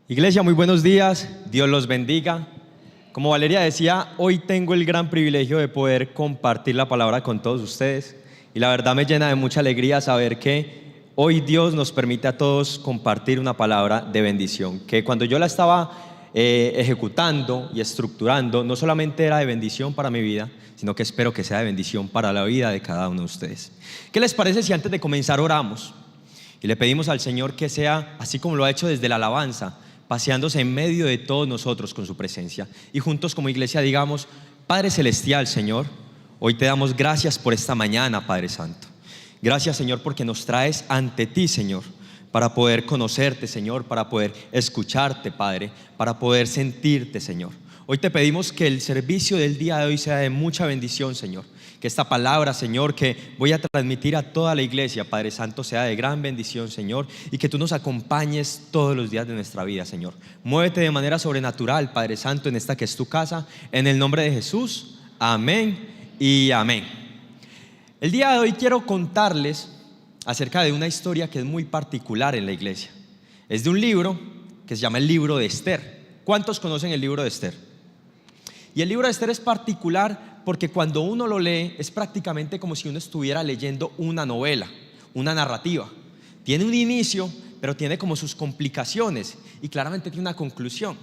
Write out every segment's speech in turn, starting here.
Iglesia, muy buenos días, Dios los bendiga. Como Valeria decía, hoy tengo el gran privilegio de poder compartir la palabra con todos ustedes y la verdad me llena de mucha alegría saber que hoy Dios nos permite a todos compartir una palabra de bendición, que cuando yo la estaba ejecutando y estructurando, no solamente era de bendición para mi vida, sino que espero que sea de bendición para la vida de cada uno de ustedes. ¿Qué les parece si antes de comenzar oramos y le pedimos al Señor que sea así como lo ha hecho desde la alabanza, paseándose en medio de todos nosotros con su presencia, y juntos como iglesia digamos: Padre Celestial, Señor, hoy te damos gracias por esta mañana, Padre Santo. Gracias, Señor, porque nos traes ante ti, Señor, para poder conocerte, Señor, para poder escucharte, Padre, para poder sentirte, Señor. Hoy te pedimos que el servicio del día de hoy sea de mucha bendición, Señor. Que esta palabra, Señor, que voy a transmitir a toda la iglesia, Padre Santo, sea de gran bendición, Señor, y que tú nos acompañes todos los días de nuestra vida, Señor. Muévete de manera sobrenatural, Padre Santo, en esta que es tu casa, en el nombre de Jesús. Amén y amén. El día de hoy quiero contarles acerca de una historia que es muy particular en la iglesia. Es de un libro que se llama el libro de Esther. ¿Cuántos conocen el libro de Esther? Y el libro de Esther es particular porque cuando uno lo lee es prácticamente como si uno estuviera leyendo una novela, una narrativa. Tiene un inicio, pero tiene como sus complicaciones y claramente tiene una conclusión.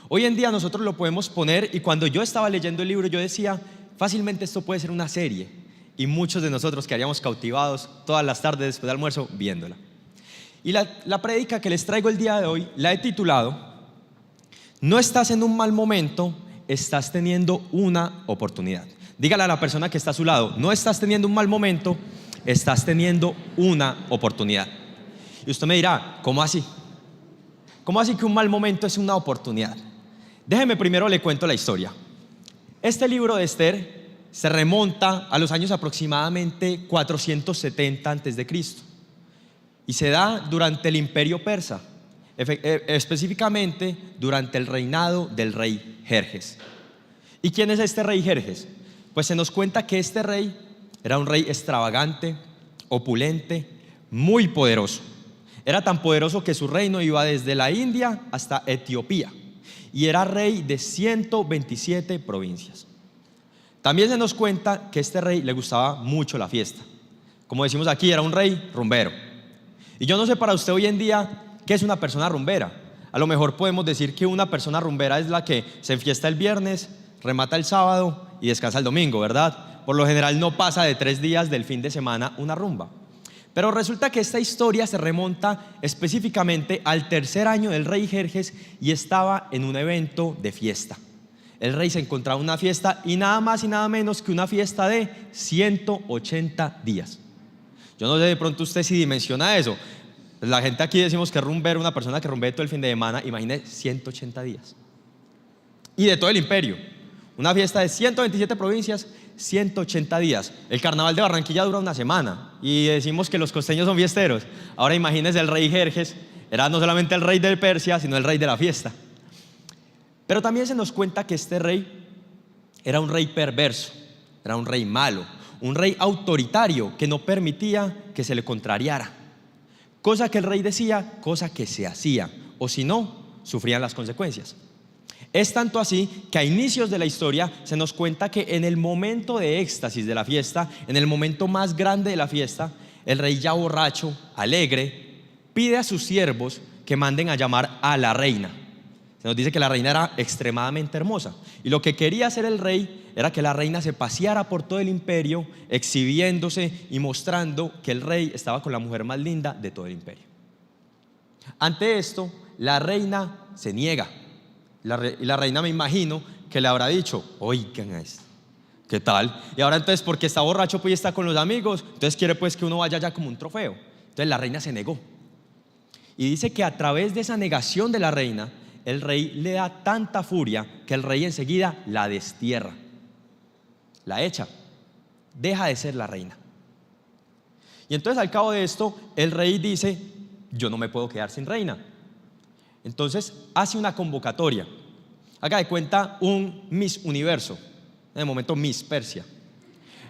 Hoy en día nosotros lo podemos poner, y cuando yo estaba leyendo el libro yo decía, fácilmente esto puede ser una serie, y muchos de nosotros quedaríamos cautivados todas las tardes después del almuerzo viéndola. Y la prédica que les traigo el día de hoy la he titulado: No estás en un mal momento, estás teniendo una oportunidad. Dígale a la persona que está a su lado: no estás teniendo un mal momento, estás teniendo una oportunidad. Y usted me dirá, ¿cómo así? ¿Cómo así que un mal momento es una oportunidad? Déjeme primero le cuento la historia. Este libro de Esther se remonta a los años aproximadamente 470 a.C. y se da durante el imperio persa, específicamente durante el reinado del rey Jerjes. ¿Y quién es este rey Jerjes? Pues se nos cuenta que este rey era un rey extravagante, opulente, muy poderoso. Era tan poderoso que su reino iba desde la India hasta Etiopía, y era rey de 127 provincias. También se nos cuenta que a este rey le gustaba mucho la fiesta. Como decimos aquí, era un rey rumbero. Y yo no sé para usted hoy en día qué es una persona rumbera. A lo mejor podemos decir que una persona rumbera es la que se enfiesta el viernes, remata el sábado y descansa el domingo, ¿verdad? Por lo general no pasa de 3 días del fin de semana una rumba. Pero resulta que esta historia se remonta específicamente al 3er año del rey Jerjes y estaba en un evento de fiesta. El rey se encontraba en una fiesta, y nada más y nada menos que una fiesta de 180 días. Yo no sé de pronto usted si dimensiona eso. La gente aquí decimos que rumbero, una persona que rumbea todo el fin de semana. Imagine 180 días. Y de todo el imperio. Una fiesta de 127 provincias, 180 días. El carnaval de Barranquilla dura una semana y decimos que los costeños son fiesteros. Ahora imagínense, el rey Jerjes era no solamente el rey de Persia, sino el rey de la fiesta. Pero también se nos cuenta que este rey era un rey perverso, era un rey malo, un rey autoritario que no permitía que se le contrariara. Cosa que el rey decía, cosa que se hacía, o si no, sufrían las consecuencias. Es tanto así que a inicios de la historia se nos cuenta que en el momento de éxtasis de la fiesta, en el momento más grande de la fiesta, el rey, ya borracho, alegre, pide a sus siervos que manden a llamar a la reina. Se nos dice que la reina era extremadamente hermosa, y lo que quería hacer el rey era que la reina se paseara por todo el imperio, exhibiéndose y mostrando que el rey estaba con la mujer más linda de todo el imperio. Ante esto, la reina se niega. Y la reina, me imagino que le habrá dicho: oigan esto, ¿qué tal? Y ahora entonces, porque está borracho pues está con los amigos, entonces quiere pues que uno vaya allá como un trofeo. Entonces la reina se negó. Y dice que a través de esa negación de la reina, el rey le da tanta furia que el rey enseguida la destierra, la echa, deja de ser la reina. Y entonces al cabo de esto el rey dice: yo no me puedo quedar sin reina. Entonces hace una convocatoria. Haga de cuenta un Miss Universo, en el momento Miss Persia,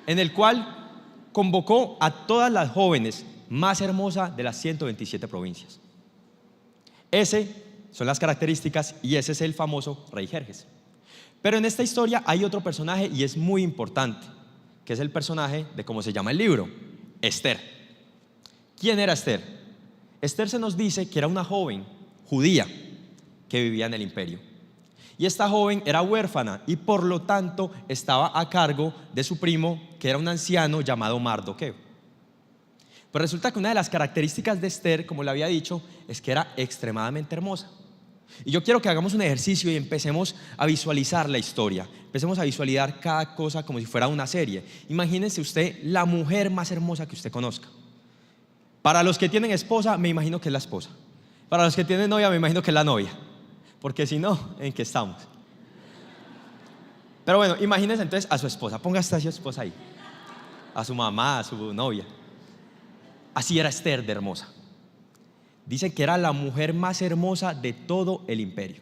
en el cual convocó a todas las jóvenes más hermosas de las 127 provincias. Ese son las características y ese es el famoso rey Jerjes. Pero en esta historia hay otro personaje y es muy importante, que es el personaje de cómo se llama el libro, Esther. ¿Quién era Esther? Esther se nos dice que era una joven judía que vivía en el imperio. Y esta joven era huérfana y por lo tanto estaba a cargo de su primo, que era un anciano llamado Mardoqueo. Pero resulta que una de las características de Esther, como le había dicho, es que era extremadamente hermosa. Y yo quiero que hagamos un ejercicio y empecemos a visualizar la historia. Empecemos a visualizar cada cosa como si fuera una serie. Imagínense usted la mujer más hermosa que usted conozca. Para los que tienen esposa, me imagino que es la esposa. Para los que tienen novia, me imagino que es la novia. Porque si no, ¿en qué estamos? Pero bueno, imagínense entonces a su esposa. Póngase a su esposa ahí. A su mamá, a su novia. Así era Esther de hermosa. Dicen que era la mujer más hermosa de todo el imperio.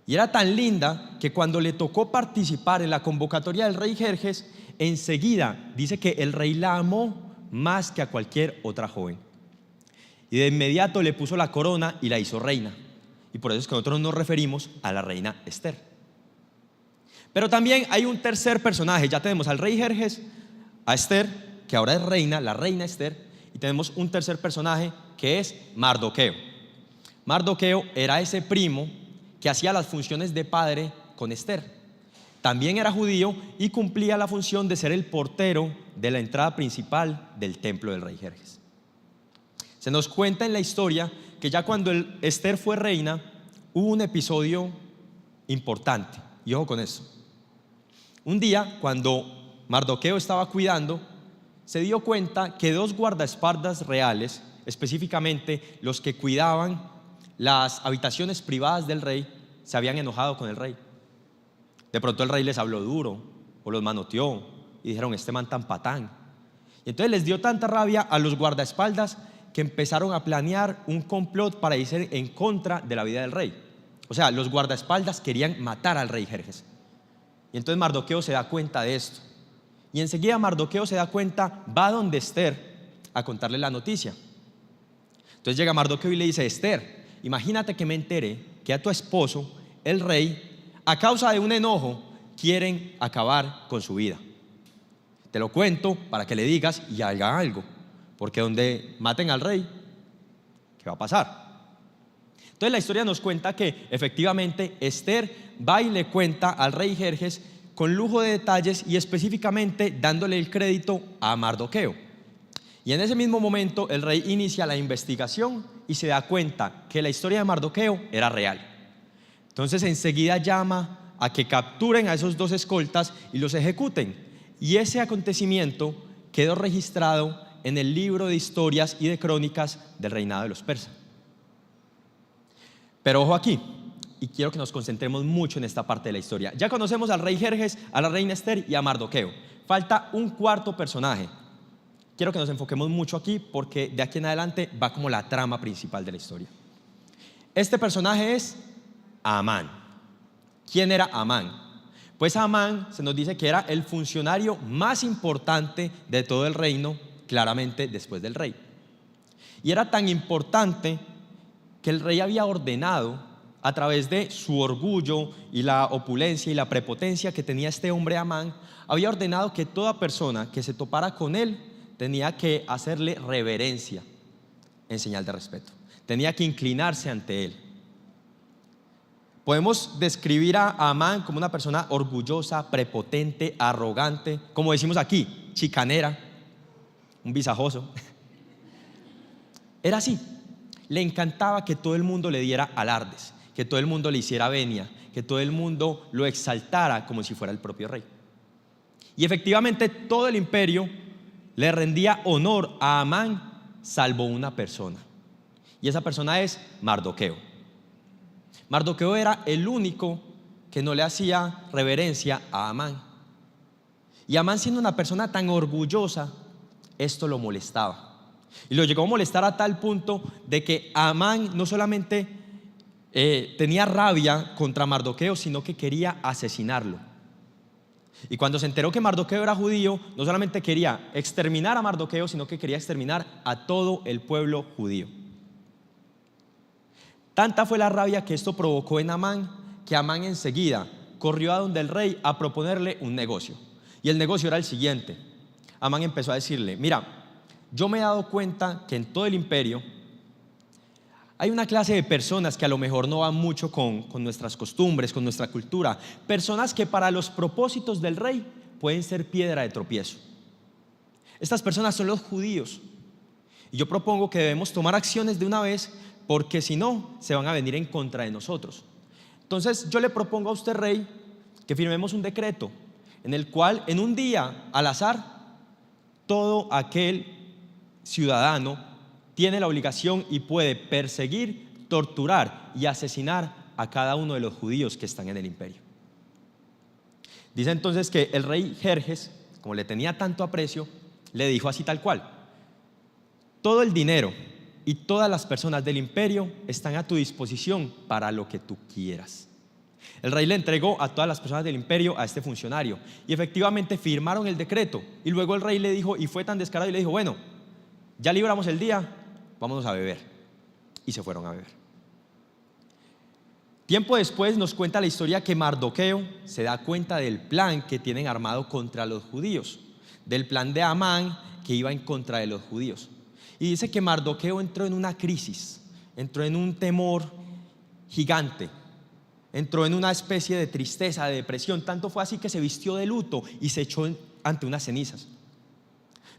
Y era tan linda que cuando le tocó participar en la convocatoria del rey Jerjes, enseguida dice que el rey la amó más que a cualquier otra joven. Y de inmediato le puso la corona y la hizo reina. Y por eso es que nosotros nos referimos a la reina Esther. Pero también hay un tercer personaje. Ya tenemos al rey Jerjes, a Esther, que ahora es reina, la reina Esther, y tenemos un tercer personaje que es Mardoqueo. Mardoqueo era ese primo que hacía las funciones de padre con Esther. También era judío y cumplía la función de ser el portero de la entrada principal del templo del rey Jerjes. Se nos cuenta en la historia que ya cuando Esther fue reina, hubo un episodio importante. Y ojo con eso. Un día, cuando Mardoqueo estaba cuidando, se dio cuenta que dos guardaespaldas reales, específicamente los que cuidaban las habitaciones privadas del rey, se habían enojado con el rey. De pronto el rey les habló duro o los manoteó y dijeron: este man tan patán. Y entonces les dio tanta rabia a los guardaespaldas que empezaron a planear un complot para irse en contra de la vida del rey. O sea, los guardaespaldas querían matar al rey Jerjes. Y entonces Mardoqueo se da cuenta de esto. Y enseguida Mardoqueo se da cuenta, va donde Esther a contarle la noticia. Entonces llega Mardoqueo y le dice: Esther, imagínate que me enteré que a tu esposo, el rey, a causa de un enojo, quieren acabar con su vida. Te lo cuento para que le digas y haga algo, porque donde maten al rey, ¿qué va a pasar? Entonces la historia nos cuenta que efectivamente Esther va y le cuenta al rey Jerjes con lujo de detalles y específicamente dándole el crédito a Mardoqueo. Y en ese mismo momento el rey inicia la investigación y se da cuenta que la historia de Mardoqueo era real. Entonces enseguida llama a que capturen a esos dos escoltas y los ejecuten. Y ese acontecimiento quedó registrado en el libro de historias y de crónicas del reinado de los persas. Pero ojo aquí, y quiero que nos concentremos mucho en esta parte de la historia. Ya conocemos al rey Jerjes, a la reina Esther y a Mardoqueo. Falta un cuarto personaje. Quiero que nos enfoquemos mucho aquí porque de aquí en adelante va como la trama principal de la historia. Este personaje es Amán. ¿Quién era Amán? Pues Amán se nos dice que era el funcionario más importante de todo el reino, claramente después del rey. Y era tan importante que el rey había ordenado, a través de su orgullo y la opulencia y la prepotencia que tenía este hombre Amán, había ordenado que toda persona que se topara con él tenía que hacerle reverencia en señal de respeto. Tenía que inclinarse ante él. Podemos describir a Amán como una persona orgullosa, prepotente, arrogante, como decimos aquí, chicanera, un visajoso. Era así. Le encantaba que todo el mundo le diera alardes, que todo el mundo le hiciera venia, que todo el mundo lo exaltara como si fuera el propio rey. Y efectivamente todo el imperio le rendía honor a Amán, salvo una persona. Y esa persona es Mardoqueo. Mardoqueo era el único que no le hacía reverencia a Amán. Y Amán, siendo una persona tan orgullosa, esto lo molestaba. Y lo llegó a molestar a tal punto de que Amán no solamente tenía rabia contra Mardoqueo, sino que quería asesinarlo. Y cuando se enteró que Mardoqueo era judío, no solamente quería exterminar a Mardoqueo, sino que quería exterminar a todo el pueblo judío. Tanta fue la rabia que esto provocó en Amán, que Amán enseguida corrió a donde el rey a proponerle un negocio. Y el negocio era el siguiente. Amán empezó a decirle: mira, yo me he dado cuenta que en todo el imperio hay una clase de personas que a lo mejor no van mucho con nuestras costumbres, con nuestra cultura. Personas que para los propósitos del rey pueden ser piedra de tropiezo. Estas personas son los judíos. Y yo propongo que debemos tomar acciones de una vez, porque si no, se van a venir en contra de nosotros. Entonces yo le propongo a usted, rey, que firmemos un decreto en el cual en un día al azar todo aquel ciudadano tiene la obligación y puede perseguir, torturar y asesinar a cada uno de los judíos que están en el imperio. Dice entonces que el rey Jerjes, como le tenía tanto aprecio, le dijo así tal cual: todo el dinero y todas las personas del imperio están a tu disposición para lo que tú quieras. El rey le entregó a todas las personas del imperio a este funcionario y efectivamente firmaron el decreto. Y luego el rey le dijo, y fue tan descarado y le dijo: bueno, ya libramos el día, vámonos a beber. Y se fueron a beber. Tiempo después nos cuenta la historia que Mardoqueo se da cuenta del plan que tienen armado contra los judíos, del plan de Amán que iba en contra de los judíos. Y dice que Mardoqueo entró en una crisis, entró en un temor gigante, entró en una especie de tristeza, de depresión. Tanto fue así que se vistió de luto y se echó ante unas cenizas.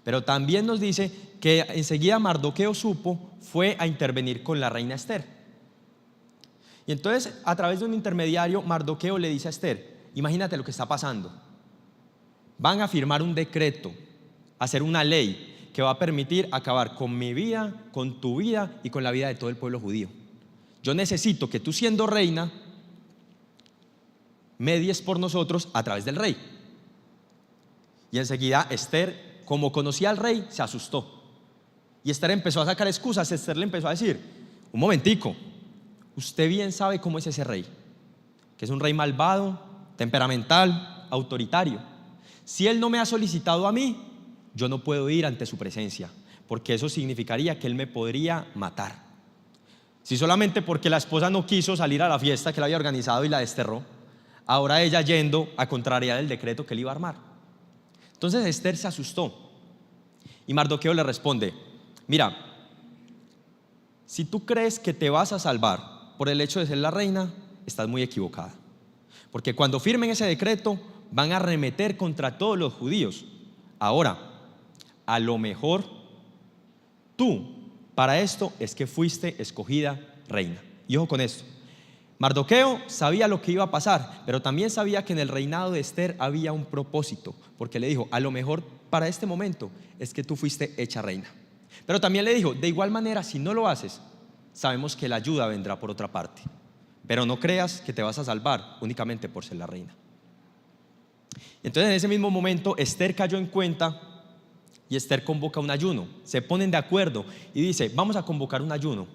Pero también nos dice que enseguida Mardoqueo fue a intervenir con la reina Esther. Y entonces, a través de un intermediario, Mardoqueo le dice a Esther: imagínate lo que está pasando. Van a firmar un decreto, hacer una ley que va a permitir acabar con mi vida, con tu vida y con la vida de todo el pueblo judío. Yo necesito que tú, siendo reina, medies por nosotros a través del rey. Y enseguida Esther, como conocía al rey, se asustó. Y Esther empezó a sacar excusas. Esther le empezó a decir: un momentico, usted bien sabe cómo es ese rey, que es un rey malvado, temperamental, autoritario. Si él no me ha solicitado a mí, yo no puedo ir ante su presencia, porque eso significaría que él me podría matar. Si solamente porque la esposa no quiso salir a la fiesta que él había organizado y la desterró, ahora ella yendo a contrariar el decreto que él iba a armar. Entonces Esther se asustó y Mardoqueo le responde: mira, si tú crees que te vas a salvar por el hecho de ser la reina, estás muy equivocada, porque cuando firmen ese decreto van a arremeter contra todos los judíos. Ahora, a lo mejor tú para esto es que fuiste escogida reina. Y ojo con esto: Mardoqueo sabía lo que iba a pasar, pero también sabía que en el reinado de Esther había un propósito, porque le dijo: a lo mejor para este momento es que tú fuiste hecha reina. Pero también le dijo: de igual manera, si no lo haces, sabemos que la ayuda vendrá por otra parte, pero no creas que te vas a salvar únicamente por ser la reina. Entonces en ese mismo momento Esther cayó en cuenta y Esther convoca un ayuno. Se ponen de acuerdo y dice: vamos a convocar un ayuno.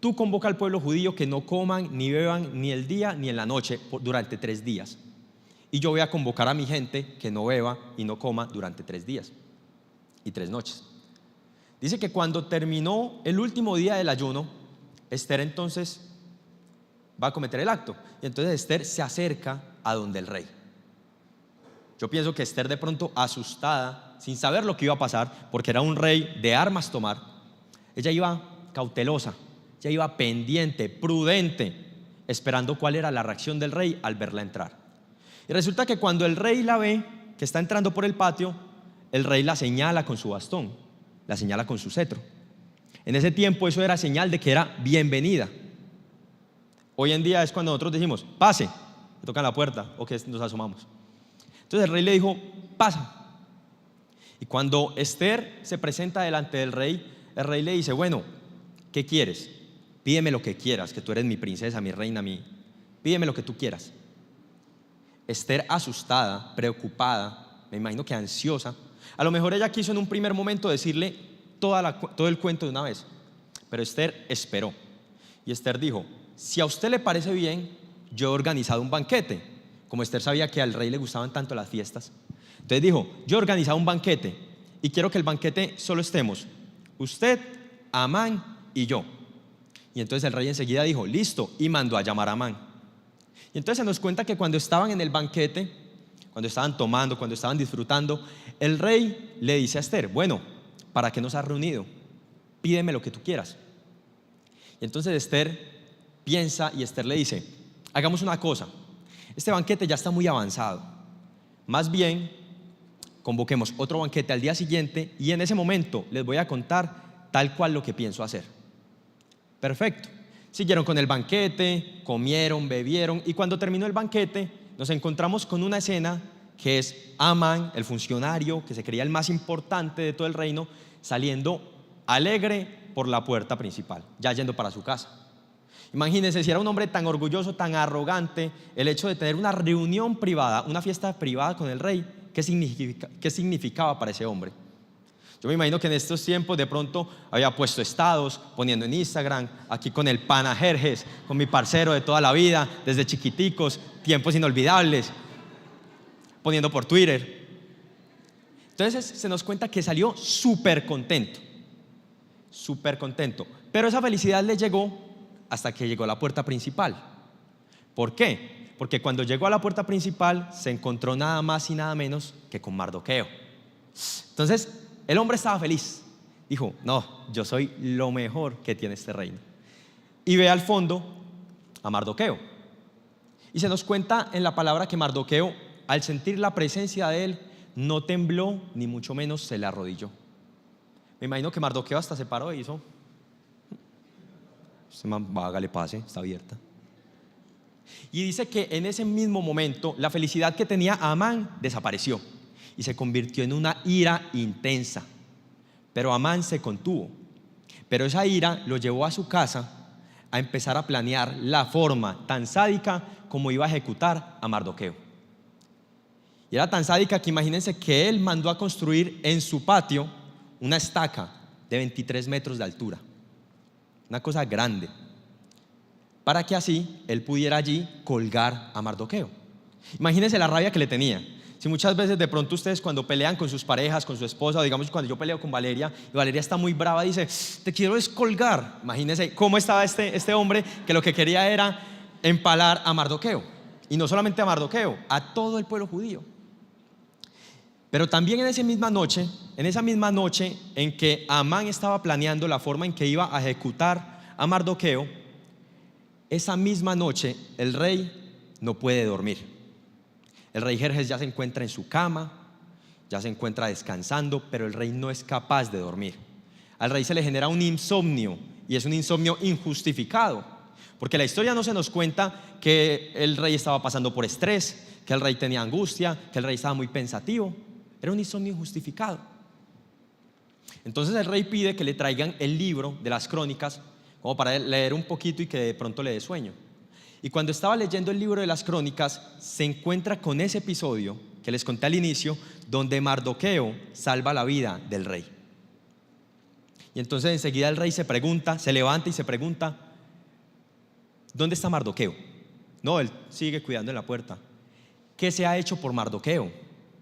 Tú convoca al pueblo judío que no coman ni beban ni el día ni en la noche durante 3 días. Y yo voy a convocar a mi gente que no beba y no coma durante 3 días y 3 noches. Dice que cuando terminó el último día del ayuno, Esther entonces va a cometer el acto. Y entonces Esther se acerca a donde el rey. Yo pienso que Esther, de pronto asustada, sin saber lo que iba a pasar, porque era un rey de armas tomar, ella iba cautelosa, ella iba pendiente, prudente, esperando cuál era la reacción del rey al verla entrar. Y resulta que cuando el rey la ve, que está entrando por el patio, el rey la señala con su bastón, la señala con su cetro. En ese tiempo eso era señal de que era bienvenida. Hoy en día es cuando nosotros decimos: pase, me tocan la puerta o que nos asomamos. Entonces el rey le dijo: pasa. Y cuando Esther se presenta delante del rey, el rey le dice: bueno, ¿qué quieres? Pídeme lo que quieras, que tú eres mi princesa, mi reina, pídeme lo que tú quieras. Esther, asustada, preocupada, me imagino que ansiosa, a lo mejor ella quiso en un primer momento decirle todo el cuento de una vez, pero Esther esperó. Y Esther dijo: si a usted le parece bien, yo he organizado un banquete. Como Esther sabía que al rey le gustaban tanto las fiestas, entonces dijo: yo he organizado un banquete y quiero que el banquete solo estemos usted, Amán y yo. Y entonces el rey enseguida dijo, listo, y mandó a llamar a Amán. Y entonces se nos cuenta que cuando estaban en el banquete, cuando estaban tomando, cuando estaban disfrutando, el rey le dice a Esther, bueno, ¿para qué nos has reunido? Pídeme lo que tú quieras. Y entonces Esther piensa y Esther le dice, hagamos una cosa, este banquete ya está muy avanzado, más bien convoquemos otro banquete al día siguiente y en ese momento les voy a contar tal cual lo que pienso hacer. Perfecto. Siguieron con el banquete, comieron, bebieron y cuando terminó el banquete nos encontramos con una escena que es Amán, el funcionario que se creía el más importante de todo el reino, saliendo alegre por la puerta principal, ya yendo para su casa. Imagínense si era un hombre tan orgulloso, tan arrogante, el hecho de tener una reunión privada, una fiesta privada con el rey, ¿qué significaba para ese hombre? Yo me imagino que en estos tiempos de pronto había puesto estados, poniendo en Instagram, aquí con el pana Jerjes, con mi parcero de toda la vida, desde chiquiticos, tiempos inolvidables, poniendo por Twitter. Entonces se nos cuenta que salió súper contento, pero esa felicidad le llegó hasta que llegó a la puerta principal. ¿Por qué? Porque cuando llegó a la puerta principal se encontró nada más y nada menos que con Mardoqueo. Entonces el hombre estaba feliz, dijo, no, yo soy lo mejor que tiene este reino. Y ve al fondo a Mardoqueo. Y se nos cuenta en la palabra que Mardoqueo, al sentir la presencia de él, no tembló ni mucho menos se le arrodilló. Me imagino que Mardoqueo hasta se paró y hizo, este man, hágale pase, está abierta. Y dice que en ese mismo momento la felicidad que tenía Amán desapareció y se convirtió en una ira intensa. Pero Amán se contuvo. Pero esa ira lo llevó a su casa a empezar a planear la forma tan sádica como iba a ejecutar a Mardoqueo. Y era tan sádica que imagínense que él mandó a construir en su patio una estaca de 23 metros de altura, una cosa grande, para que así él pudiera allí colgar a Mardoqueo. Imagínense la rabia que le tenía. Si muchas veces de pronto ustedes cuando pelean con sus parejas, con su esposa, o digamos cuando yo peleo con Valeria y Valeria está muy brava, dice, te quiero descolgar. Imagínense cómo estaba este hombre que lo que quería era empalar a Mardoqueo. Y no solamente a Mardoqueo, a todo el pueblo judío. Pero también en esa misma noche en que Amán estaba planeando la forma en que iba a ejecutar a Mardoqueo, esa misma noche el rey no puede dormir. El rey Jerjes ya se encuentra en su cama, ya se encuentra descansando, pero el rey no es capaz de dormir. Al rey se le genera un insomnio y es un insomnio injustificado, porque la historia no se nos cuenta que el rey estaba pasando por estrés, que el rey tenía angustia, que el rey estaba muy pensativo. Era un insomnio injustificado. Entonces el rey pide que le traigan el libro de las crónicas como para leer un poquito y que de pronto le dé sueño. Y cuando estaba leyendo el libro de las crónicas se encuentra con ese episodio que les conté al inicio, donde Mardoqueo salva la vida del rey. Y entonces enseguida el rey se pregunta, se levanta y se pregunta, ¿dónde está Mardoqueo? No, él sigue cuidando en la puerta. ¿Qué se ha hecho por Mardoqueo?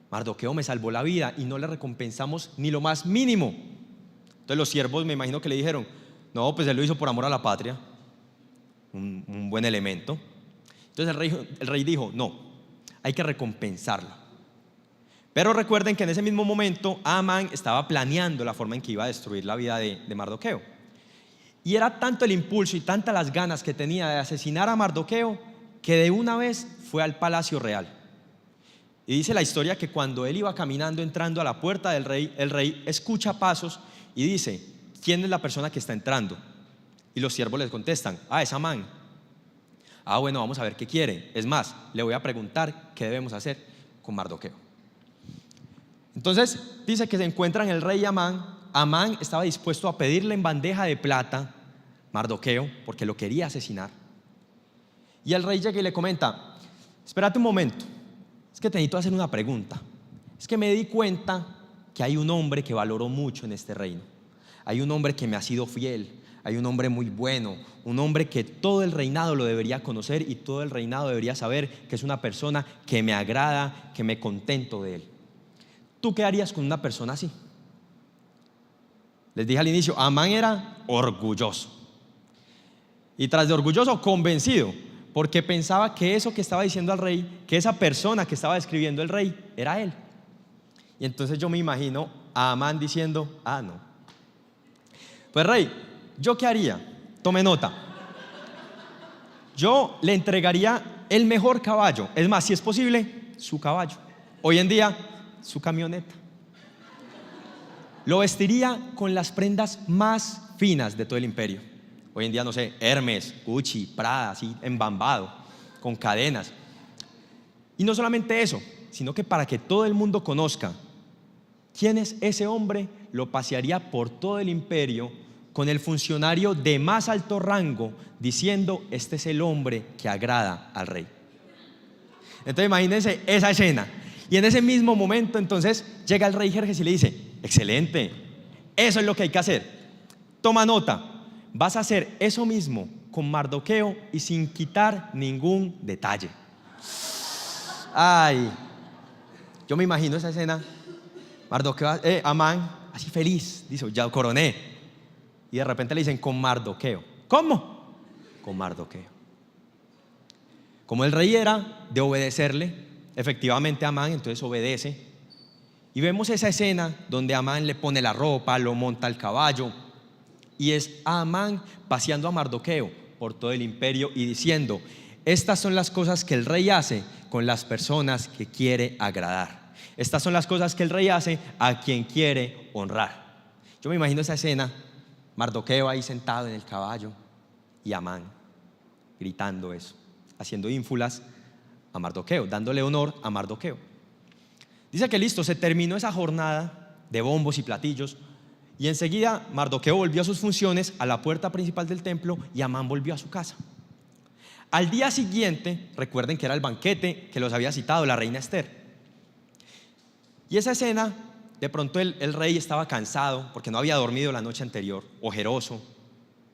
Mardoqueo me salvó la vida y no le recompensamos ni lo más mínimo. Entonces los siervos me imagino que le dijeron, no, pues él lo hizo por amor a la patria, un buen elemento. Entonces el rey dijo, no, hay que recompensarlo. Pero recuerden que en ese mismo momento Amán estaba planeando la forma en que iba a destruir la vida de Mardoqueo. Y era tanto el impulso y tantas las ganas que tenía de asesinar a Mardoqueo que de una vez fue al palacio real. Y dice la historia que cuando él iba caminando, entrando a la puerta del rey, el rey escucha pasos y dice, ¿quién es la persona que está entrando? Y los siervos les contestan, es Amán. Bueno, vamos a ver qué quiere. Es más, le voy a preguntar qué debemos hacer con Mardoqueo. Entonces dice que se encuentran el rey y Amán. Amán estaba dispuesto a pedirle en bandeja de plata Mardoqueo porque lo quería asesinar. Y el rey llega y le comenta, espérate un momento, es que te necesito hacer una pregunta. Es que me di cuenta que hay un hombre que valoro mucho en este reino. Hay un hombre que me ha sido fiel, hay un hombre muy bueno, un hombre que todo el reinado lo debería conocer y todo el reinado debería saber que es una persona que me agrada, que me contento de él. ¿Tú qué harías con una persona así? Les dije al inicio, Amán era orgulloso. Y tras de orgulloso, convencido, porque pensaba que eso que estaba diciendo al rey, que esa persona que estaba describiendo el rey, era él. Y entonces yo me imagino a Amán diciendo: ah, no. Pues rey, ¿yo qué haría? Tome nota. Yo le entregaría el mejor caballo, es más, si es posible, su caballo. Hoy en día, su camioneta. Lo vestiría con las prendas más finas de todo el imperio. Hoy en día, no sé, Hermes, Gucci, Prada, así embambado, con cadenas. Y no solamente eso, sino que para que todo el mundo conozca quién es ese hombre, lo pasearía por todo el imperio con el funcionario de más alto rango diciendo: este es el hombre que agrada al rey. Entonces imagínense esa escena. Y en ese mismo momento entonces llega el rey Jerjes y le dice: excelente, eso es lo que hay que hacer. Toma nota, vas a hacer eso mismo con Mardoqueo y sin quitar ningún detalle. Ay, yo me imagino esa escena. Mardoqueo, Amán, así feliz, dice: ya coroné. Y de repente le dicen: con Mardoqueo. ¿Cómo? Con Mardoqueo. Como el rey era de obedecerle, efectivamente Amán entonces obedece. Y vemos esa escena donde Amán le pone la ropa, lo monta al caballo. Y es a Amán paseando a Mardoqueo por todo el imperio y diciendo: estas son las cosas que el rey hace con las personas que quiere agradar. Estas son las cosas que el rey hace a quien quiere honrar. Yo me imagino esa escena, Mardoqueo ahí sentado en el caballo y Amán gritando eso, haciendo ínfulas a Mardoqueo, dándole honor a Mardoqueo. Dice que listo, se terminó esa jornada de bombos y platillos y enseguida Mardoqueo volvió a sus funciones a la puerta principal del templo y Amán volvió a su casa. Al día siguiente, recuerden que era el banquete que los había citado la reina Esther. Y esa escena, de pronto el rey estaba cansado porque no había dormido la noche anterior, ojeroso,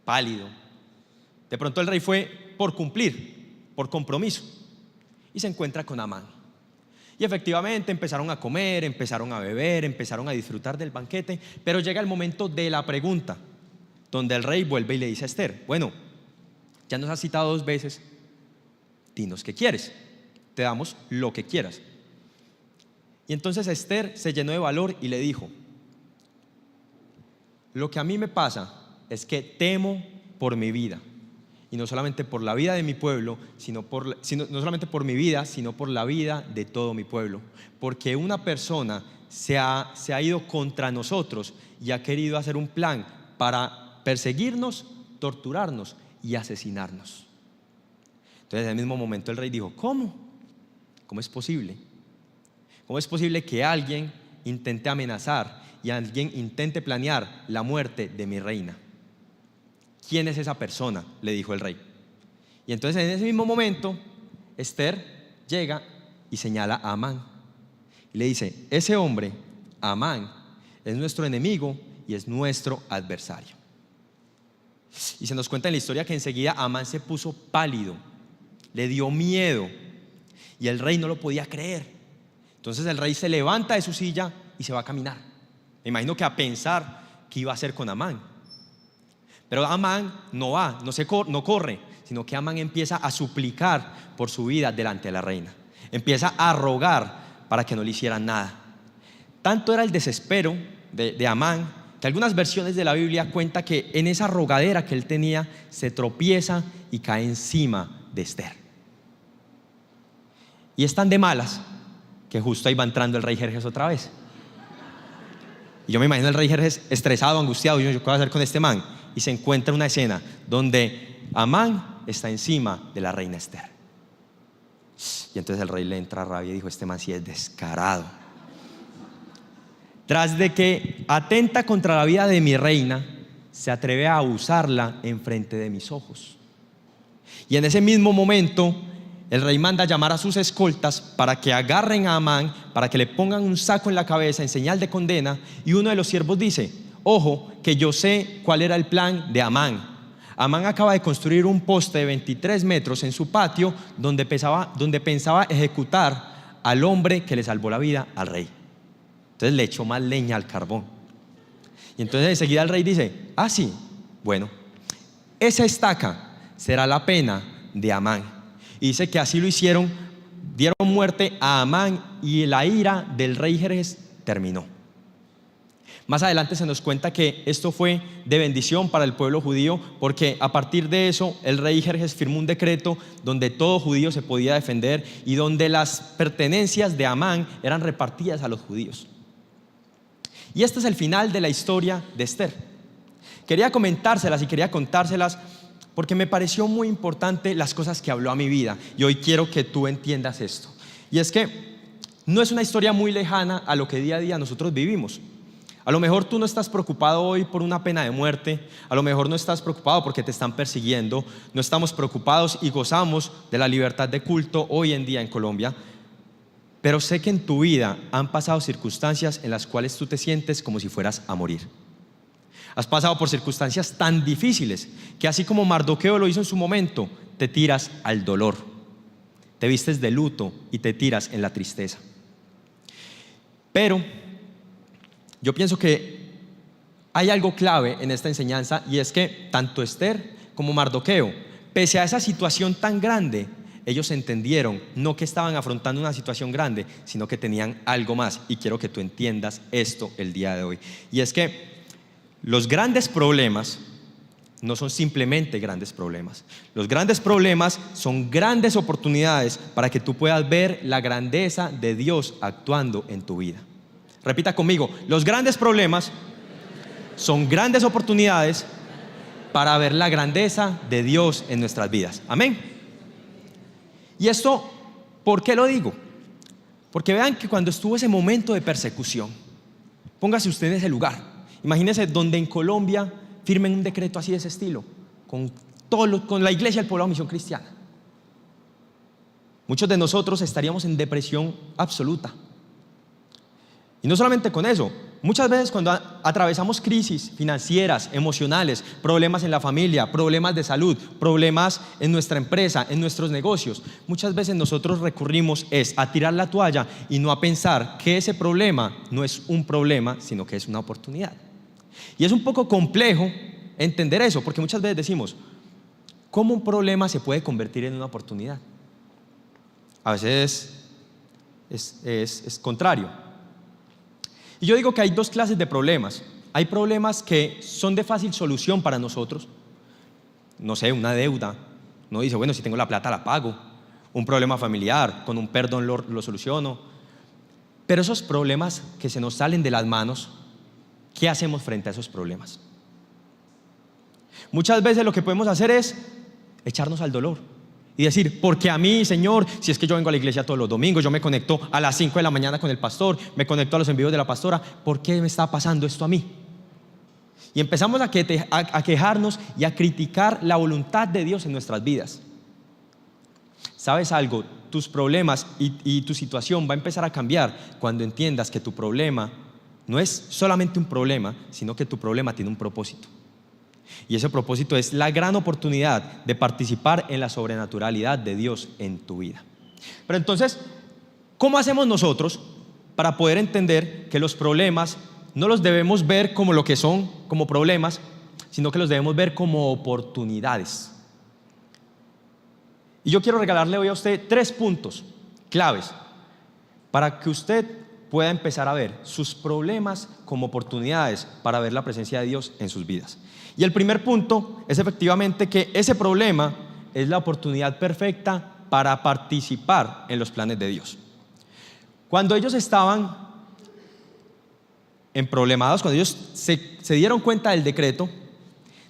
pálido. De pronto el rey fue por cumplir, por compromiso, y se encuentra con Amán. Y efectivamente empezaron a comer, empezaron a beber, empezaron a disfrutar del banquete, pero llega el momento de la pregunta, donde el rey vuelve y le dice a Esther: bueno, ya nos has citado 2 veces, dinos qué quieres, te damos lo que quieras. Y entonces Esther se llenó de valor y le dijo: lo que a mí me pasa es que temo por mi vida, y no solamente por la vida de mi pueblo, no solamente por mi vida, sino por la vida de todo mi pueblo, porque una persona se ha ido contra nosotros y ha querido hacer un plan para perseguirnos, torturarnos y asesinarnos. Entonces en el mismo momento el rey dijo: ¿cómo? ¿Cómo es posible? ¿Cómo es posible que alguien intente amenazar y alguien intente planear la muerte de mi reina? ¿Quién es esa persona?, le dijo el rey. Y entonces en ese mismo momento Esther llega y señala a Amán y le dice: ese hombre, Amán, es nuestro enemigo y es nuestro adversario. Y se nos cuenta en la historia que enseguida Amán se puso pálido, le dio miedo y el rey no lo podía creer. Entonces el rey se levanta de su silla y se va a caminar. Me imagino que a pensar qué iba a hacer con Amán. Pero Amán no va, no corre, sino que Amán empieza a suplicar por su vida delante de la reina. Empieza a rogar para que no le hicieran nada. Tanto era el desespero de Amán que algunas versiones de la Biblia cuentan que en esa rogadera que él tenía se tropieza y cae encima de Esther. Y están de malas que justo ahí va entrando el rey Jerjes otra vez. Y yo me imagino el rey Jerjes estresado, angustiado: ¿yo qué voy a hacer con este man? Y se encuentra una escena donde Amán está encima de la reina Esther. Y entonces el rey le entra rabia y dijo: este man sí es descarado. Tras de que atenta contra la vida de mi reina, se atreve a abusarla enfrente de mis ojos. Y en ese mismo momento el rey manda a llamar a sus escoltas para que agarren a Amán, para que le pongan un saco en la cabeza en señal de condena. Y uno de los siervos dice: ojo, que yo sé cuál era el plan de Amán. Amán acaba de construir un poste de 23 metros en su patio donde pensaba ejecutar al hombre que le salvó la vida al rey. Entonces le echó más leña al carbón. Y entonces enseguida el rey dice: ah, sí, bueno, esa estaca será la pena de Amán. Y dice que así lo hicieron, dieron muerte a Amán y la ira del rey Jerjes terminó. Más adelante se nos cuenta que esto fue de bendición para el pueblo judío, porque a partir de eso el rey Jerjes firmó un decreto donde todo judío se podía defender y donde las pertenencias de Amán eran repartidas a los judíos. Y este es el final de la historia de Esther. Quería comentárselas y quería contárselas porque me pareció muy importante las cosas que habló a mi vida, y hoy quiero que tú entiendas esto. Y es que no es una historia muy lejana a lo que día a día nosotros vivimos. A lo mejor tú no estás preocupado hoy por una pena de muerte, a lo mejor no estás preocupado porque te están persiguiendo, no estamos preocupados y gozamos de la libertad de culto hoy en día en Colombia, pero sé que en tu vida han pasado circunstancias en las cuales tú te sientes como si fueras a morir. Has pasado por circunstancias tan difíciles que, así como Mardoqueo lo hizo en su momento, te tiras al dolor, te vistes de luto y te tiras en la tristeza. Pero yo pienso que hay algo clave en esta enseñanza, y es que tanto Esther como Mardoqueo, pese a esa situación tan grande, ellos entendieron no que estaban afrontando una situación grande, sino que tenían algo más. Y quiero que tú entiendas esto el día de hoy. Y es que los grandes problemas no son simplemente grandes problemas. Los grandes problemas son grandes oportunidades para que tú puedas ver la grandeza de Dios actuando en tu vida. Repita conmigo: los grandes problemas son grandes oportunidades para ver la grandeza de Dios en nuestras vidas. Amén. Y esto, ¿por qué lo digo? Porque vean que cuando estuvo ese momento de persecución, póngase usted en ese lugar. Imagínese donde en Colombia firmen un decreto así de ese estilo, con la iglesia del Poblado Misión Cristiana. Muchos de nosotros estaríamos en depresión absoluta. Y no solamente con eso, muchas veces cuando atravesamos crisis financieras, emocionales, problemas en la familia, problemas de salud, problemas en nuestra empresa, en nuestros negocios, muchas veces nosotros recurrimos a tirar la toalla y no a pensar que ese problema no es un problema, sino que es una oportunidad. Y es un poco complejo entender eso, porque muchas veces decimos: ¿cómo un problema se puede convertir en una oportunidad? A veces es contrario. Y yo digo que hay dos clases de problemas. Hay problemas que son de fácil solución para nosotros. No sé, una deuda. Uno dice: bueno, si tengo la plata la pago. Un problema familiar, con un perdón lo soluciono. Pero esos problemas que se nos salen de las manos, ¿qué hacemos frente a esos problemas? Muchas veces lo que podemos hacer es echarnos al dolor y decir: porque a mí, Señor, si es que yo vengo a la iglesia todos los domingos, yo me conecto a las 5 de la mañana con el pastor, me conecto a los envíos de la pastora, ¿por qué me está pasando esto a mí? Y empezamos a quejarnos y a criticar la voluntad de Dios en nuestras vidas. ¿Sabes algo? Tus problemas y tu situación va a empezar a cambiar cuando entiendas que tu problema no es solamente un problema, sino que tu problema tiene un propósito. Y ese propósito es la gran oportunidad de participar en la sobrenaturalidad de Dios en tu vida. Pero entonces, ¿cómo hacemos nosotros para poder entender que los problemas no los debemos ver como lo que son, como problemas, sino que los debemos ver como oportunidades? Y yo quiero regalarle hoy a usted 3 puntos claves para que usted pueda empezar a ver sus problemas como oportunidades para ver la presencia de Dios en sus vidas. Y el primer punto es efectivamente que ese problema es la oportunidad perfecta para participar en los planes de Dios. Cuando ellos estaban emproblemados, cuando ellos se dieron cuenta del decreto,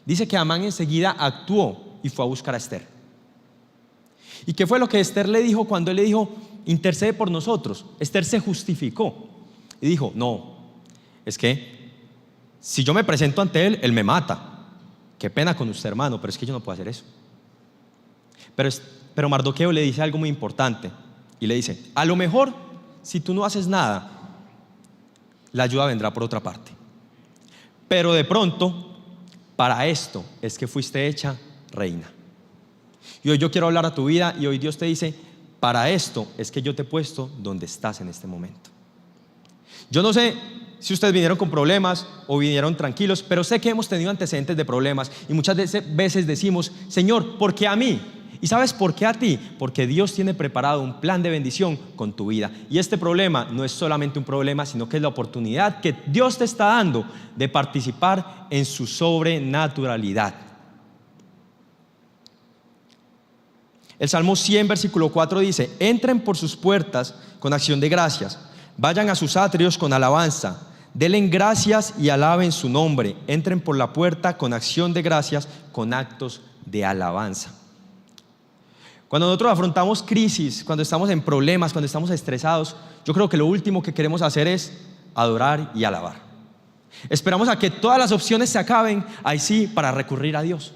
dice que Amán enseguida actuó y fue a buscar a Esther. ¿Y qué fue lo que Esther le dijo cuando él le dijo: intercede por nosotros? Esther se justificó y dijo: no, es que si yo me presento ante él, él me mata. Qué pena con usted, hermano, pero es que yo no puedo hacer eso. Pero Mardoqueo le dice algo muy importante y le dice: a lo mejor si tú no haces nada, la ayuda vendrá por otra parte, pero de pronto para esto es que fuiste hecha reina. Y hoy yo quiero hablar a tu vida y hoy Dios te dice: para esto es que yo te he puesto donde estás en este momento. Yo no sé si ustedes vinieron con problemas o vinieron tranquilos, pero sé que hemos tenido antecedentes de problemas y muchas veces decimos: Señor, ¿por qué a mí? ¿Y sabes por qué a ti? Porque Dios tiene preparado un plan de bendición con tu vida. Y este problema no es solamente un problema, sino que es la oportunidad que Dios te está dando de participar en su sobrenaturalidad. El Salmo 100, versículo 4 dice: entren por sus puertas con acción de gracias, vayan a sus atrios con alabanza, denle gracias y alaben su nombre, entren por la puerta con acción de gracias, con actos de alabanza. Cuando nosotros afrontamos crisis, cuando estamos en problemas, cuando estamos estresados, yo creo que lo último que queremos hacer es adorar y alabar. Esperamos a que todas las opciones se acaben, ahí sí, para recurrir a Dios.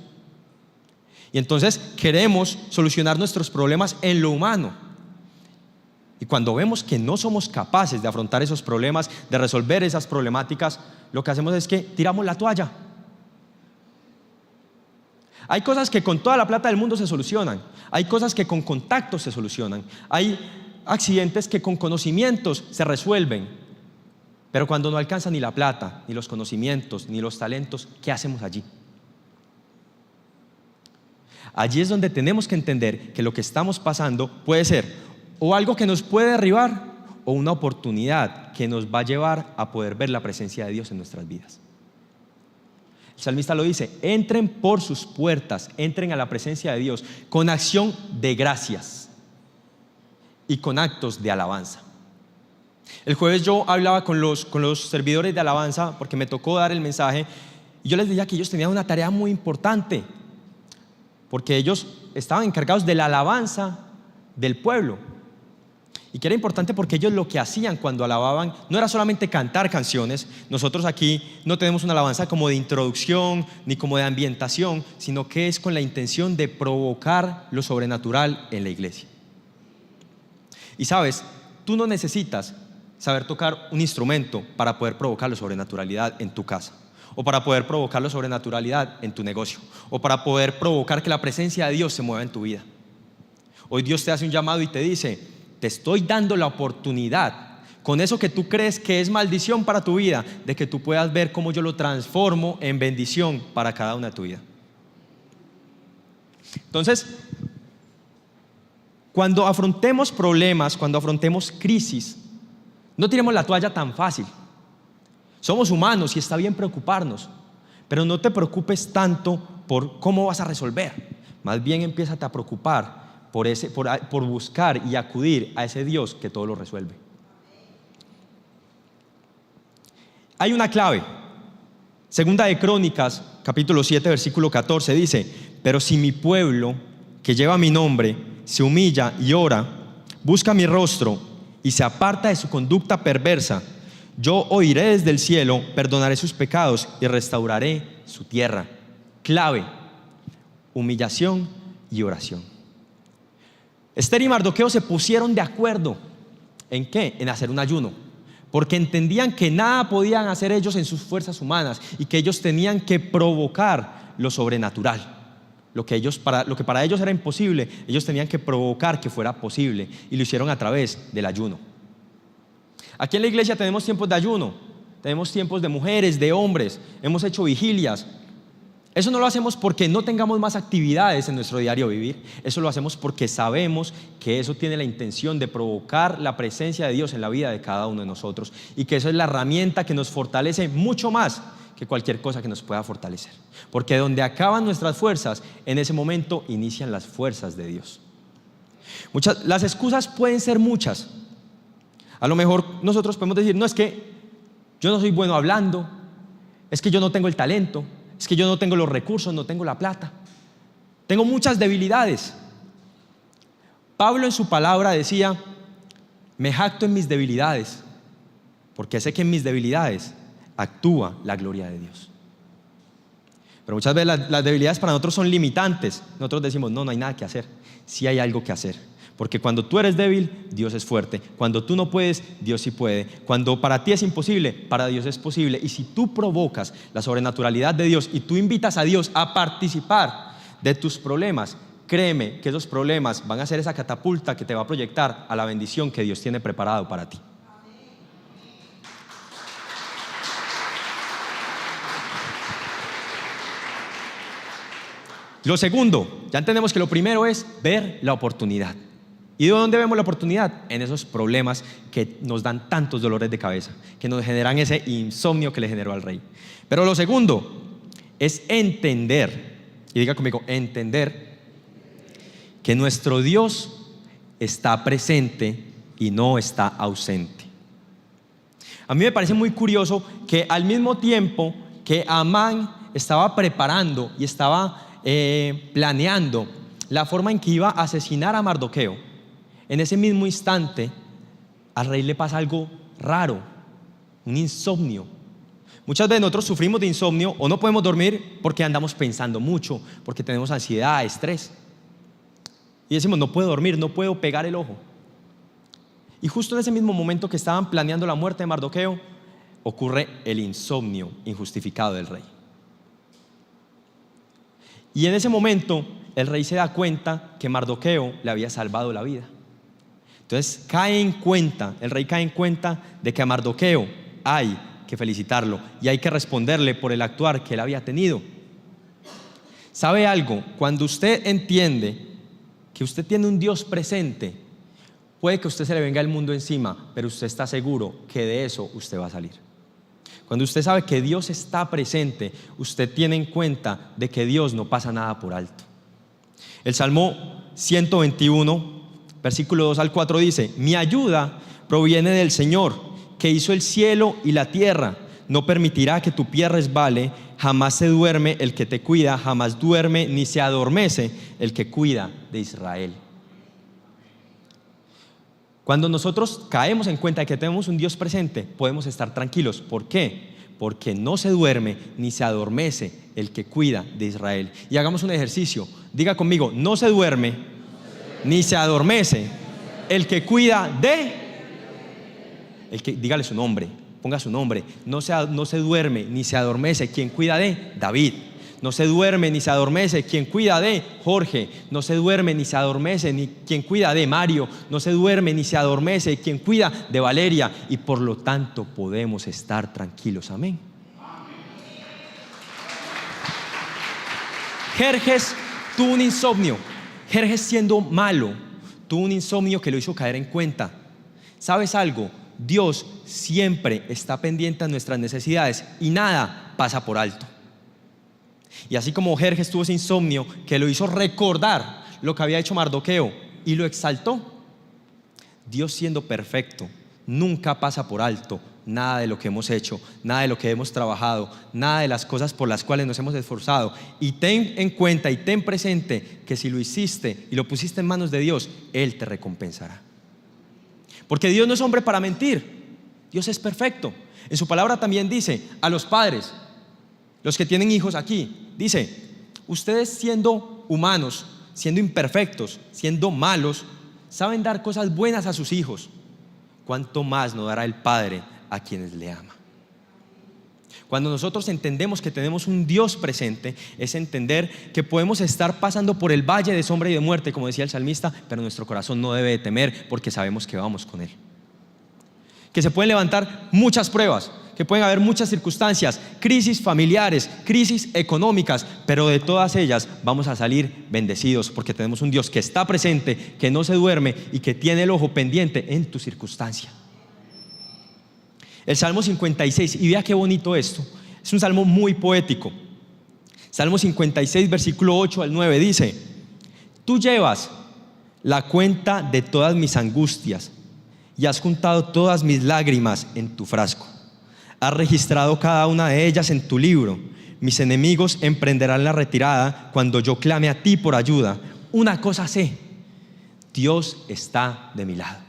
Y entonces queremos solucionar nuestros problemas en lo humano. Y cuando vemos que no somos capaces de afrontar esos problemas, de resolver esas problemáticas, lo que hacemos es que tiramos la toalla. Hay cosas que con toda la plata del mundo se solucionan. Hay cosas que con contactos se solucionan. Hay accidentes que con conocimientos se resuelven. Pero cuando no alcanza ni la plata, ni los conocimientos, ni los talentos, ¿qué hacemos allí? Allí es donde tenemos que entender que lo que estamos pasando puede ser o algo que nos puede derribar o una oportunidad que nos va a llevar a poder ver la presencia de Dios en nuestras vidas. El salmista lo dice: entren por sus puertas, entren a la presencia de Dios con acción de gracias y con actos de alabanza. El jueves yo hablaba con los servidores de alabanza porque me tocó dar el mensaje y yo les decía que ellos tenían una tarea muy importante porque ellos estaban encargados de la alabanza del pueblo. Y que era importante porque ellos lo que hacían cuando alababan no era solamente cantar canciones. Nosotros aquí no tenemos una alabanza como de introducción ni como de ambientación, sino que es con la intención de provocar lo sobrenatural en la iglesia. Y sabes, tú no necesitas saber tocar un instrumento para poder provocar la sobrenaturalidad en tu casa, o para poder provocar la sobrenaturalidad en tu negocio, o para poder provocar que la presencia de Dios se mueva en tu vida. Hoy Dios te hace un llamado y te dice: te estoy dando la oportunidad, con eso que tú crees que es maldición para tu vida, de que tú puedas ver cómo yo lo transformo en bendición para cada una de tu vida. Entonces, cuando afrontemos problemas, cuando afrontemos crisis, no tiremos la toalla tan fácil. Somos humanos y está bien preocuparnos, pero no te preocupes tanto por cómo vas a resolver. Más bien empiézate a preocupar por buscar y acudir a ese Dios que todo lo resuelve. Hay una clave. Segunda de Crónicas, capítulo 7, versículo 14 dice: pero si mi pueblo, que lleva mi nombre, se humilla y ora, busca mi rostro y se aparta de su conducta perversa, yo oiré desde el cielo, perdonaré sus pecados y restauraré su tierra. Clave: humillación y oración. Esther y Mardoqueo se pusieron de acuerdo. ¿En qué? En hacer un ayuno, porque entendían que nada podían hacer ellos en sus fuerzas humanas y que ellos tenían que provocar lo sobrenatural. Lo que para ellos era imposible, ellos tenían que provocar que fuera posible, y lo hicieron a través del ayuno. Aquí en la iglesia tenemos tiempos de ayuno, tenemos tiempos de mujeres, de hombres, hemos hecho vigilias. Eso no lo hacemos porque no tengamos más actividades en nuestro diario vivir. Eso lo hacemos porque sabemos que eso tiene la intención de provocar la presencia de Dios en la vida de cada uno de nosotros, y que eso es la herramienta que nos fortalece mucho más que cualquier cosa que nos pueda fortalecer. Porque donde acaban nuestras fuerzas, en ese momento inician las fuerzas de Dios. Las excusas pueden ser muchas. A lo mejor nosotros podemos decir: no, es que yo no soy bueno hablando, es que yo no tengo el talento, es que yo no tengo los recursos, no tengo la plata, tengo muchas debilidades. Pablo en su palabra decía: me jacto en mis debilidades, porque sé que en mis debilidades actúa la gloria de Dios. Pero muchas veces las debilidades para nosotros son limitantes. Nosotros decimos: no hay nada que hacer. Sí hay algo que hacer, porque cuando tú eres débil, Dios es fuerte. Cuando tú no puedes, Dios sí puede. Cuando para ti es imposible, para Dios es posible. Y si tú provocas la sobrenaturalidad de Dios y tú invitas a Dios a participar de tus problemas, créeme que esos problemas van a ser esa catapulta que te va a proyectar a la bendición que Dios tiene preparado para ti. Lo segundo, ya entendemos que lo primero es ver la oportunidad. ¿Y de dónde vemos la oportunidad? En esos problemas que nos dan tantos dolores de cabeza, que nos generan ese insomnio que le generó al rey. Pero lo segundo es entender, y diga conmigo, entender que nuestro Dios está presente y no está ausente. A mí me parece muy curioso que al mismo tiempo que Amán estaba preparando y estaba planeando la forma en que iba a asesinar a Mardoqueo, en ese mismo instante al rey le pasa algo raro, un insomnio. Muchas veces nosotros sufrimos de insomnio o no podemos dormir porque andamos pensando mucho, porque tenemos ansiedad, estrés. Y decimos, no puedo dormir, no puedo pegar el ojo. Y justo en ese mismo momento que estaban planeando la muerte de Mardoqueo, ocurre el insomnio injustificado del rey. Y en ese momento el rey se da cuenta que Mardoqueo le había salvado la vida. Entonces el rey cae en cuenta de que a Mardoqueo hay que felicitarlo y hay que responderle por el actuar que él había tenido. ¿Sabe algo? Cuando usted entiende que usted tiene un Dios presente, puede que a usted se le venga el mundo encima, pero usted está seguro que de eso usted va a salir. Cuando usted sabe que Dios está presente, usted tiene en cuenta de que Dios no pasa nada por alto. El Salmo 121, versículo 2 al 4 dice: mi ayuda proviene del Señor, que hizo el cielo y la tierra. No permitirá que tu pie resbale, jamás se duerme el que te cuida, jamás duerme ni se adormece el que cuida de Israel. Cuando nosotros caemos en cuenta de que tenemos un Dios presente, podemos estar tranquilos. ¿Por qué? Porque no se duerme ni se adormece el que cuida de Israel. Y hagamos un ejercicio. Diga conmigo: no se duerme ni se adormece el que cuida de... dígale su nombre, ponga su nombre. No se duerme ni se adormece quien cuida de David. No se duerme ni se adormece quien cuida de Jorge. No se duerme ni se adormece ni quien cuida de Mario. No se duerme ni se adormece quien cuida de Valeria. Y por lo tanto podemos estar tranquilos. Amén. Jerjes tuvo un insomnio. Jerjes, siendo malo, tuvo un insomnio que lo hizo caer en cuenta. ¿Sabes algo? Dios siempre está pendiente a nuestras necesidades y nada pasa por alto. Y así como Jerjes tuvo ese insomnio que lo hizo recordar lo que había hecho Mardoqueo y lo exaltó, Dios, siendo perfecto, nunca pasa por alto nada de lo que hemos hecho, nada de lo que hemos trabajado, nada de las cosas por las cuales nos hemos esforzado. Y ten en cuenta y ten presente que si lo hiciste y lo pusiste en manos de Dios, Él te recompensará. Porque Dios no es hombre para mentir. Dios es perfecto. En su palabra también dice a los padres, los que tienen hijos aquí, dice: ustedes, siendo humanos, siendo imperfectos, siendo malos, saben dar cosas buenas a sus hijos. ¿Cuánto más no dará el Padre a quienes le ama? Cuando nosotros entendemos que tenemos un Dios presente, es entender que podemos estar pasando por el valle de sombra y de muerte, como decía el salmista, pero nuestro corazón no debe de temer, porque sabemos que vamos con Él. Que se pueden levantar muchas pruebas, que pueden haber muchas circunstancias, crisis familiares, crisis económicas, pero de todas ellas vamos a salir bendecidos, porque tenemos un Dios que está presente, que no se duerme y que tiene el ojo pendiente en tu circunstancia. El Salmo 56, y vea qué bonito esto, es un salmo muy poético. Salmo 56, versículo 8 al 9 dice: tú llevas la cuenta de todas mis angustias y has juntado todas mis lágrimas en tu frasco. Has registrado cada una de ellas en tu libro. Mis enemigos emprenderán la retirada cuando yo clame a ti por ayuda. Una cosa sé: Dios está de mi lado.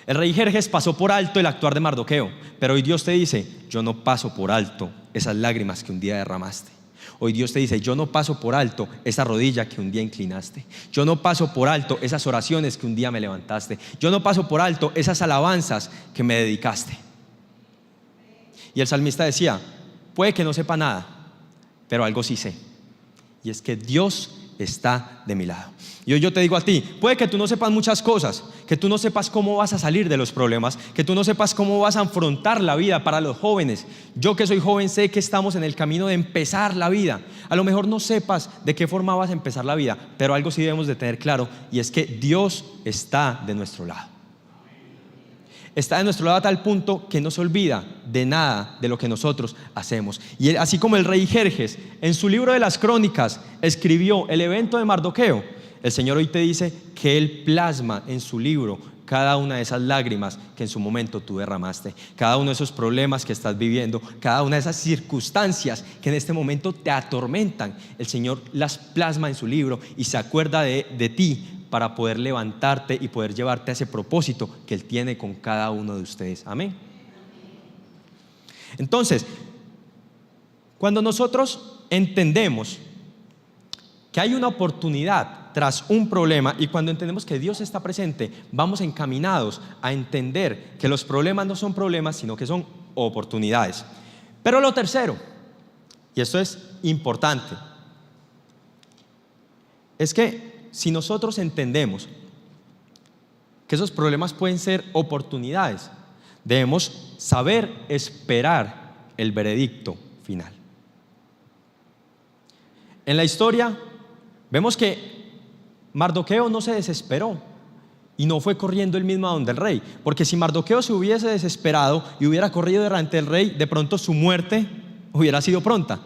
El rey Jerjes pasó por alto el actuar de Mardoqueo, pero hoy Dios te dice: yo no paso por alto esas lágrimas que un día derramaste. Hoy Dios te dice: yo no paso por alto esa rodilla que un día inclinaste. Yo no paso por alto esas oraciones que un día me levantaste. Yo no paso por alto esas alabanzas que me dedicaste. Y el salmista decía: puede que no sepa nada, pero algo sí sé, y es que Dios está de mi lado. Y hoy yo te digo a ti, puede que tú no sepas muchas cosas, que tú no sepas cómo vas a salir de los problemas, que tú no sepas cómo vas a afrontar la vida. Para los jóvenes, yo que soy joven sé que estamos en el camino de empezar la vida. A lo mejor no sepas de qué forma vas a empezar la vida, pero algo sí debemos de tener claro, y es que Dios está de nuestro lado. Está de nuestro lado a tal punto que no se olvida de nada de lo que nosotros hacemos. Y así como el rey Jerjes en su libro de las crónicas escribió el evento de Mardoqueo, el Señor hoy te dice que Él plasma en su libro cada una de esas lágrimas que en su momento tú derramaste, cada uno de esos problemas que estás viviendo, cada una de esas circunstancias que en este momento te atormentan. El Señor las plasma en su libro y se acuerda de ti para poder levantarte y poder llevarte a ese propósito que Él tiene con cada uno de ustedes. Amén. Entonces, cuando nosotros entendemos que hay una oportunidad tras un problema, y cuando entendemos que Dios está presente, vamos encaminados a entender que los problemas no son problemas, sino que son oportunidades. Pero lo tercero, y esto es importante, es que si nosotros entendemos que esos problemas pueden ser oportunidades, debemos saber esperar el veredicto final. En la historia vemos que Mardoqueo no se desesperó y no fue corriendo él mismo a donde el rey, porque si Mardoqueo se hubiese desesperado y hubiera corrido delante del rey, de pronto su muerte hubiera sido pronta.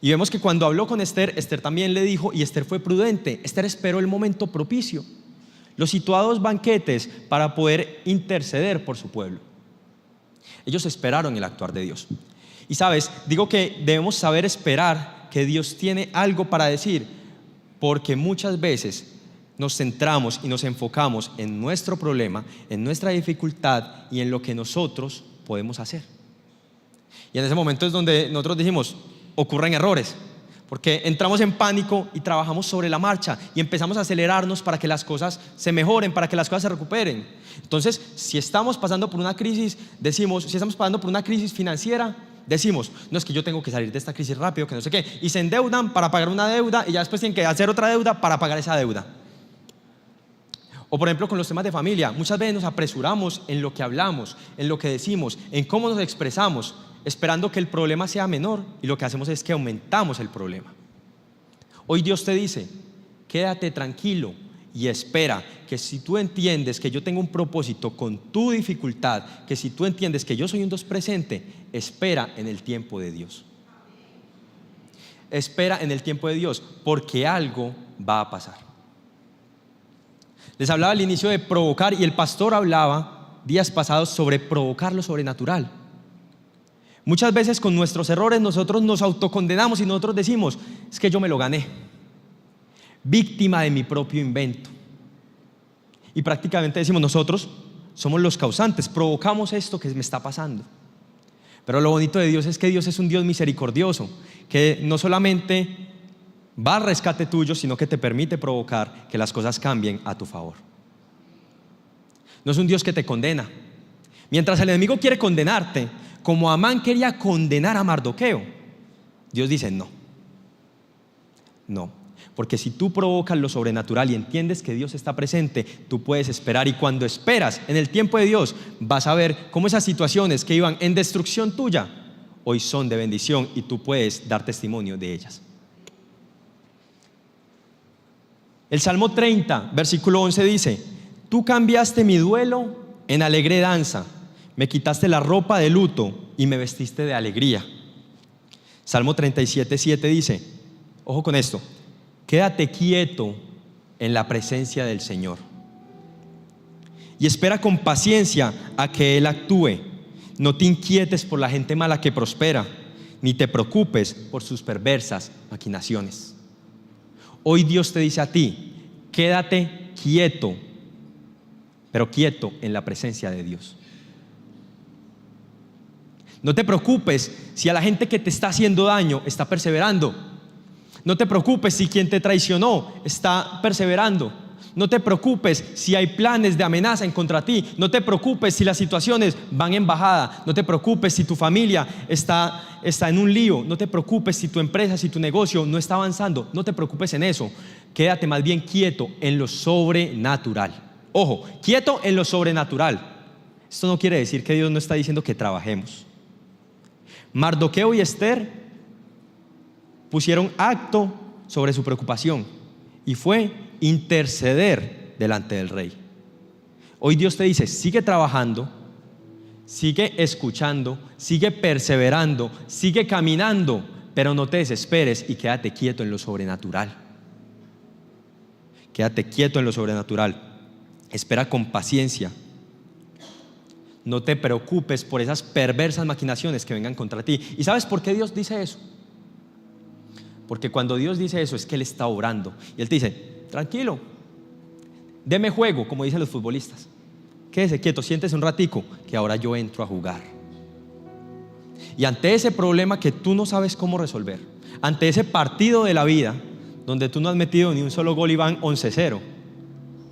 Y vemos que cuando habló con Esther, Esther también le dijo, y Esther fue prudente. Esther esperó el momento propicio, los situados banquetes para poder interceder por su pueblo. Ellos esperaron el actuar de Dios. Y sabes, digo que debemos saber esperar que Dios tiene algo para decir, porque muchas veces nos centramos y nos enfocamos en nuestro problema, en nuestra dificultad y en lo que nosotros podemos hacer. Y en ese momento es donde nosotros dijimos, ocurren errores, porque entramos en pánico y trabajamos sobre la marcha y empezamos a acelerarnos para que las cosas se mejoren, para que las cosas se recuperen. Entonces, si estamos pasando por una crisis, decimos, si estamos pasando por una crisis financiera, decimos, no, es que yo tengo que salir de esta crisis rápido, que no sé qué, y se endeudan para pagar una deuda y ya después tienen que hacer otra deuda para pagar esa deuda. O por ejemplo con los temas de familia, muchas veces nos apresuramos en lo que hablamos, en lo que decimos, en cómo nos expresamos, esperando que el problema sea menor, y lo que hacemos es que aumentamos el problema. Hoy Dios te dice, quédate tranquilo y espera, que si tú entiendes que yo tengo un propósito con tu dificultad, que si tú entiendes que yo soy un Dios presente, espera en el tiempo de Dios. Espera en el tiempo de Dios, porque algo va a pasar. Les hablaba al inicio de provocar, y el pastor hablaba días pasados sobre provocar lo sobrenatural. Muchas veces con nuestros errores nosotros nos autocondenamos y nosotros decimos, es que yo me lo gané, víctima de mi propio invento. Y prácticamente decimos, nosotros somos los causantes, provocamos esto que me está pasando. Pero lo bonito de Dios es que Dios es un Dios misericordioso, que no solamente va al rescate tuyo, sino que te permite provocar que las cosas cambien a tu favor. No es un Dios que te condena. Mientras el enemigo quiere condenarte, como Amán quería condenar a Mardoqueo, Dios dice no, porque si tú provocas lo sobrenatural y entiendes que Dios está presente, tú puedes esperar, y cuando esperas en el tiempo de Dios, vas a ver cómo esas situaciones que iban en destrucción tuya, hoy son de bendición y tú puedes dar testimonio de ellas. El Salmo 30, versículo 11 dice, tú cambiaste mi duelo en alegre danza, me quitaste la ropa de luto y me vestiste de alegría. Salmo 37, 7 dice, ojo con esto, quédate quieto en la presencia del Señor y espera con paciencia a que Él actúe. No te inquietes por la gente mala que prospera, ni te preocupes por sus perversas maquinaciones. Hoy Dios te dice a ti, quédate quieto, pero quieto en la presencia de Dios. No te preocupes si a la gente que te está haciendo daño está perseverando. No te preocupes si quien te traicionó está perseverando. No te preocupes si hay planes de amenaza en contra ti. No te preocupes si las situaciones van en bajada. No te preocupes si tu familia está en un lío. No te preocupes si tu empresa, si tu negocio no está avanzando. No te preocupes en eso. Quédate más bien quieto en lo sobrenatural. Ojo, quieto en lo sobrenatural. Esto no quiere decir que Dios no está diciendo que trabajemos. Mardoqueo y Esther pusieron acto sobre su preocupación y fue interceder delante del rey. Hoy Dios te dice: sigue trabajando, sigue escuchando, sigue perseverando, sigue caminando, pero no te desesperes y quédate quieto en lo sobrenatural. Quédate quieto en lo sobrenatural. Espera con paciencia. No te preocupes por esas perversas maquinaciones que vengan contra ti. ¿Y sabes por qué Dios dice eso? Porque cuando Dios dice eso es que Él está orando. Y Él te dice: tranquilo, deme juego, como dicen los futbolistas. Quédese quieto, siéntese un ratico, que ahora yo entro a jugar. Y ante ese problema que tú no sabes cómo resolver, ante ese partido de la vida donde tú no has metido ni un solo gol y van 11-0,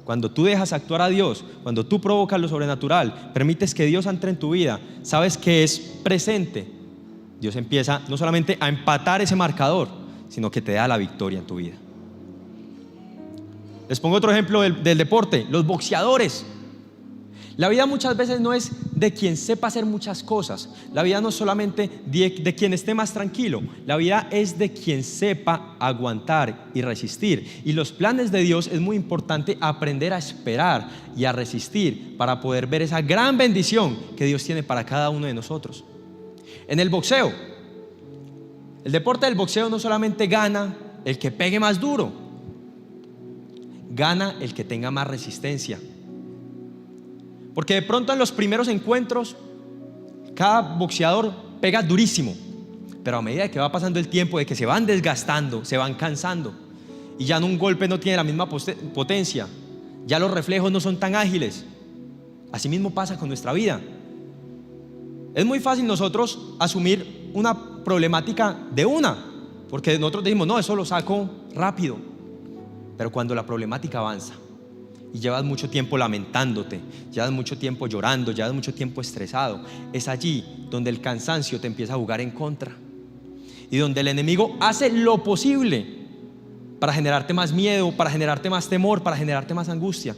cuando tú dejas actuar a Dios, cuando tú provocas lo sobrenatural, permites que Dios entre en tu vida, sabes que es presente, Dios empieza no solamente a empatar ese marcador, sino que te da la victoria en tu vida. Les pongo otro ejemplo del deporte: los boxeadores. La vida muchas veces no es de quien sepa hacer muchas cosas. La vida no es solamente de quien esté más tranquilo. La vida es de quien sepa aguantar y resistir. Y los planes de Dios es muy importante aprender a esperar y a resistir para poder ver esa gran bendición que Dios tiene para cada uno de nosotros. En el boxeo, el deporte del boxeo no solamente gana el que pegue más duro, gana el que tenga más resistencia. Porque de pronto en los primeros encuentros cada boxeador pega durísimo, pero a medida que va pasando el tiempo, de que se van desgastando, se van cansando, y ya en un golpe no tiene la misma potencia, ya los reflejos no son tan ágiles. Así mismo pasa con nuestra vida. Es muy fácil nosotros asumir una problemática de una, porque nosotros decimos: no, eso lo saco rápido. Pero cuando la problemática avanza y llevas mucho tiempo lamentándote, llevas mucho tiempo llorando, llevas mucho tiempo estresado, es allí donde el cansancio te empieza a jugar en contra y donde el enemigo hace lo posible para generarte más miedo, para generarte más temor, para generarte más angustia.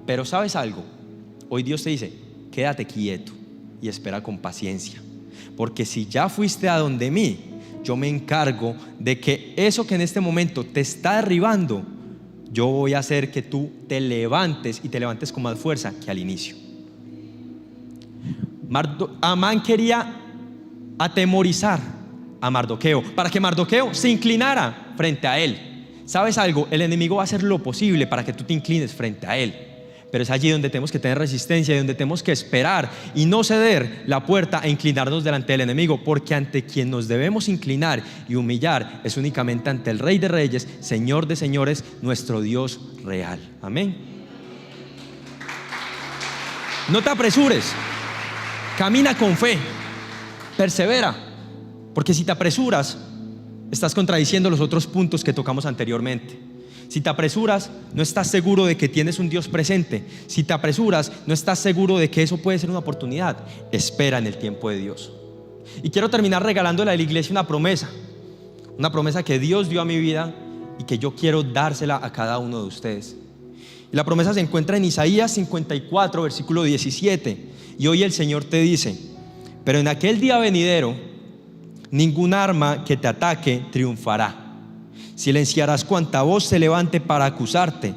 Pero ¿sabes algo? Hoy Dios te dice: quédate quieto y espera con paciencia, porque si ya fuiste a donde mí, yo me encargo de que eso que en este momento te está derribando, yo voy a hacer que tú te levantes, y te levantes con más fuerza que al inicio. Amán quería atemorizar a Mardoqueo para que Mardoqueo se inclinara frente a él. ¿Sabes algo? El enemigo va a hacer lo posible para que tú te inclines frente a él, pero es allí donde tenemos que tener resistencia y donde tenemos que esperar y no ceder la puerta e inclinarnos delante del enemigo, porque ante quien nos debemos inclinar y humillar es únicamente ante el Rey de Reyes, Señor de Señores, nuestro Dios real. Amén. No te apresures, camina con fe, persevera, porque si te apresuras estás contradiciendo los otros puntos que tocamos anteriormente. Si te apresuras, no estás seguro de que tienes un Dios presente. Si te apresuras, no estás seguro de que eso puede ser una oportunidad. Espera en el tiempo de Dios. Y quiero terminar regalándole a la iglesia una promesa que Dios dio a mi vida y que yo quiero dársela a cada uno de ustedes. Y la promesa se encuentra en Isaías 54, versículo 17. Y hoy el Señor te dice: pero en aquel día venidero, ningún arma que te ataque triunfará. Silenciarás cuanta voz se levante para acusarte.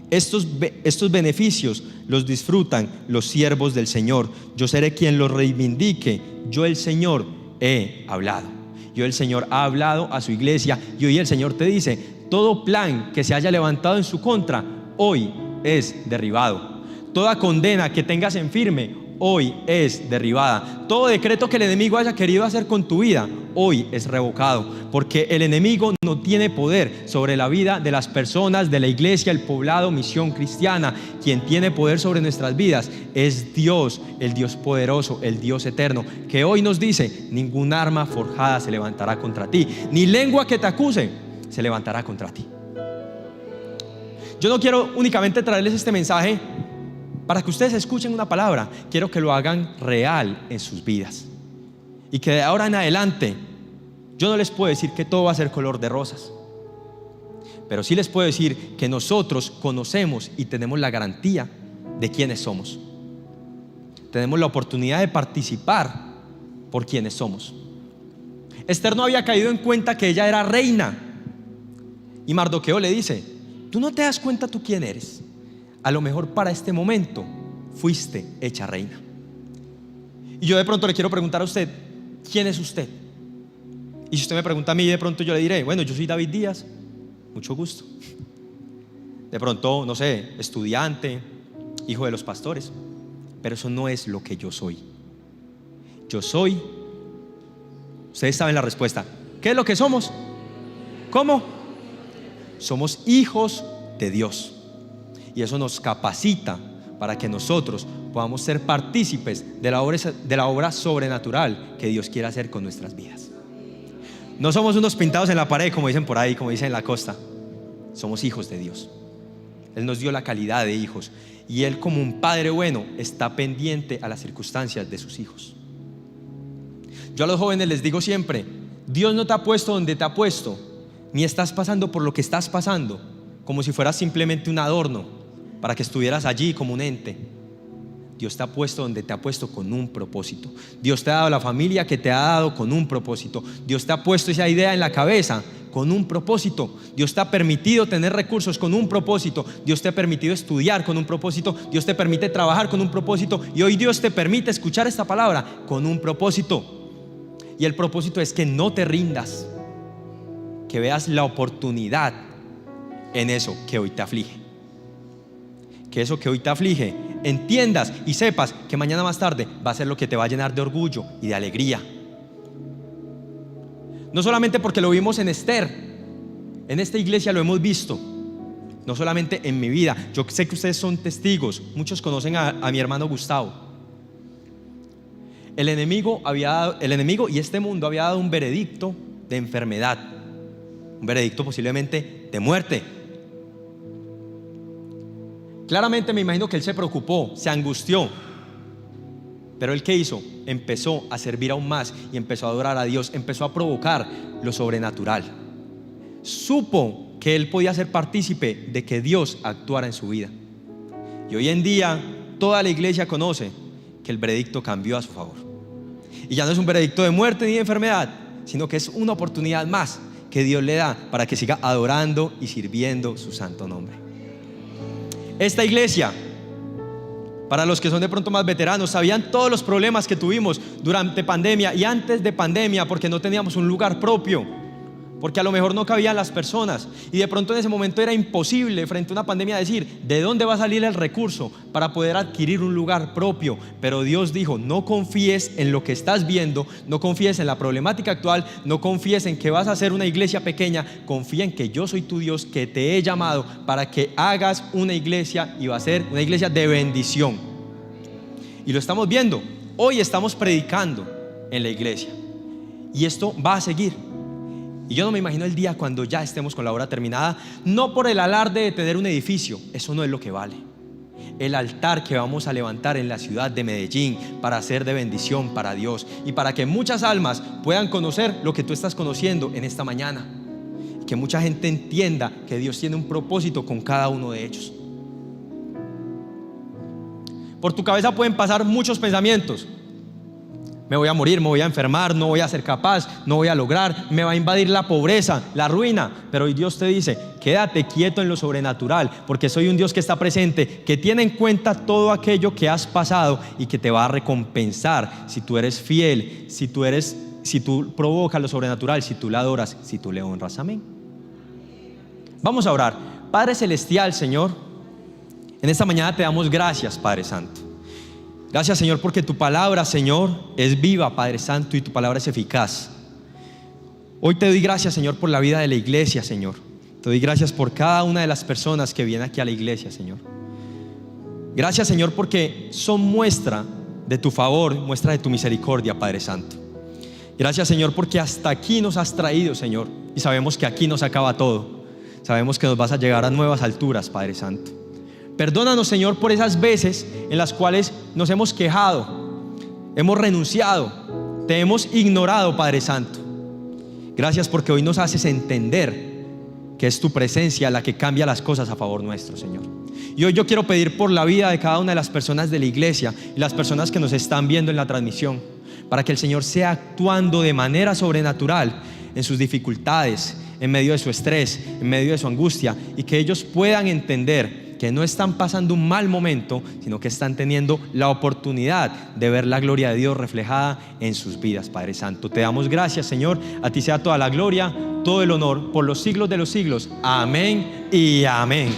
Estos beneficios los disfrutan los siervos del Señor. Yo seré quien los reivindique. Yo, el Señor, he hablado. Yo, el Señor, ha hablado a su iglesia. Y hoy el Señor te dice: todo plan que se haya levantado en su contra, hoy es derribado. Toda condena que tengas en firme, hoy es derribada. Todo decreto que el enemigo haya querido hacer con tu vida, hoy es revocado, porque el enemigo no tiene poder sobre la vida de las personas, de la iglesia, el poblado, Misión Cristiana. Quien tiene poder sobre nuestras vidas es Dios, el Dios poderoso, el Dios eterno, que hoy nos dice: ningún arma forjada se levantará contra ti, ni lengua que te acuse se levantará contra ti. yo no quiero únicamente traerles este mensaje para que ustedes escuchen una palabra, quiero que lo hagan real en sus vidas. Y que de ahora en adelante, yo no les puedo decir que todo va a ser color de rosas, pero sí les puedo decir que nosotros conocemos y tenemos la garantía de quiénes somos. Tenemos la oportunidad de participar por quienes somos. Esther no había caído en cuenta que ella era reina, y Mardoqueo le dice: ¿tú no te das cuenta tú quién eres? A lo mejor para este momento fuiste hecha reina. Y yo de pronto le quiero preguntar a usted: ¿quién es usted? Y si usted me pregunta a mí, de pronto yo le diré: bueno, yo soy David Díaz, mucho gusto. De pronto, no sé, estudiante, hijo de los pastores. Pero eso no es lo que yo soy. Yo soy, ustedes saben la respuesta. ¿Qué es lo que somos? ¿Cómo? Somos hijos de Dios. Y eso nos capacita para que nosotros podamos ser partícipes de la obra sobrenatural que Dios quiere hacer con nuestras vidas. No somos unos pintados en la pared, como dicen por ahí, como dicen en la costa. Somos hijos de Dios. Él nos dio la calidad de hijos, y Él, como un padre bueno, está pendiente a las circunstancias de sus hijos. Yo a los jóvenes les digo siempre: Dios no te ha puesto donde te ha puesto, ni estás pasando por lo que estás pasando como si fueras simplemente un adorno para que estuvieras allí como un ente. Dios te ha puesto donde te ha puesto con un propósito. Dios te ha dado la familia que te ha dado con un propósito. Dios te ha puesto esa idea en la cabeza con un propósito. Dios te ha permitido tener recursos con un propósito. Dios te ha permitido estudiar con un propósito. Dios te permite trabajar con un propósito. Y hoy Dios te permite escuchar esta palabra con un propósito. Y el propósito es que no te rindas, que veas la oportunidad en eso que hoy te aflige. Que eso que hoy te aflige, entiendas y sepas que mañana más tarde va a ser lo que te va a llenar de orgullo y de alegría. No solamente porque lo vimos en Esther, en esta iglesia lo hemos visto. No solamente en mi vida. Yo sé que ustedes son testigos. Muchos conocen a mi hermano Gustavo. El enemigo y este mundo había dado un veredicto de enfermedad, un veredicto posiblemente de muerte. Claramente me imagino que él se preocupó, se angustió. Pero él, ¿qué hizo? Empezó a servir aún más y empezó a adorar a Dios, empezó a provocar lo sobrenatural. Supo que él podía ser partícipe de que Dios actuara en su vida. Y hoy en día toda la iglesia conoce que el veredicto cambió a su favor. Y ya no es un veredicto de muerte ni de enfermedad, sino que es una oportunidad más que Dios le da para que siga adorando y sirviendo su santo nombre. Esta iglesia, para los que son de pronto más veteranos, sabían todos los problemas que tuvimos durante pandemia y antes de pandemia, porque no teníamos un lugar propio, porque a lo mejor no cabían las personas, y de pronto en ese momento era imposible frente a una pandemia decir de dónde va a salir el recurso para poder adquirir un lugar propio. Pero Dios dijo: no confíes en lo que estás viendo, no confíes en la problemática actual, no confíes en que vas a hacer una iglesia pequeña, confía en que yo soy tu Dios, que te he llamado para que hagas una iglesia, y va a ser una iglesia de bendición. Y lo estamos viendo, hoy estamos predicando en la iglesia, y esto va a seguir. Y yo no me imagino el día cuando ya estemos con la obra terminada, no por el alarde de tener un edificio, eso no es lo que vale. El altar que vamos a levantar en la ciudad de Medellín para ser de bendición para Dios y para que muchas almas puedan conocer lo que tú estás conociendo en esta mañana. Que mucha gente entienda que Dios tiene un propósito con cada uno de ellos. Por tu cabeza pueden pasar muchos pensamientos: me voy a morir, me voy a enfermar, no voy a ser capaz, no voy a lograr, me va a invadir la pobreza, la ruina. Pero hoy Dios te dice: quédate quieto en lo sobrenatural, porque soy un Dios que está presente, que tiene en cuenta todo aquello que has pasado y que te va a recompensar si tú eres fiel, si tú provocas lo sobrenatural, si tú le adoras, si tú le honras. Amén. Vamos a orar. Padre celestial, Señor, en esta mañana te damos gracias, Padre Santo. Gracias, Señor, porque tu palabra, Señor, es viva, Padre Santo, y tu palabra es eficaz. Hoy te doy gracias, Señor, por la vida de la iglesia, Señor. Te doy gracias por cada una de las personas que vienen aquí a la iglesia, Señor. Gracias, Señor, porque son muestra de tu favor, muestra de tu misericordia, Padre Santo. Gracias, Señor, porque hasta aquí nos has traído, Señor, y sabemos que aquí no se acaba todo. sabemos que nos vas a llevar a nuevas alturas, Padre Santo. Perdónanos, Señor, por esas veces en las cuales nos hemos quejado, hemos renunciado, te hemos ignorado, Padre Santo. Gracias porque hoy nos haces entender que es tu presencia la que cambia las cosas a favor nuestro, Señor. Y hoy yo quiero pedir por la vida de cada una de las personas de la iglesia y las personas que nos están viendo en la transmisión, para que el Señor sea actuando de manera sobrenatural en sus dificultades, en medio de su estrés, en medio de su angustia, y que ellos puedan entender que no están pasando un mal momento, sino que están teniendo la oportunidad de ver la gloria de Dios reflejada en sus vidas, Padre Santo. Te damos gracias, Señor. A ti sea toda la gloria, todo el honor por los siglos de los siglos. Amén y amén.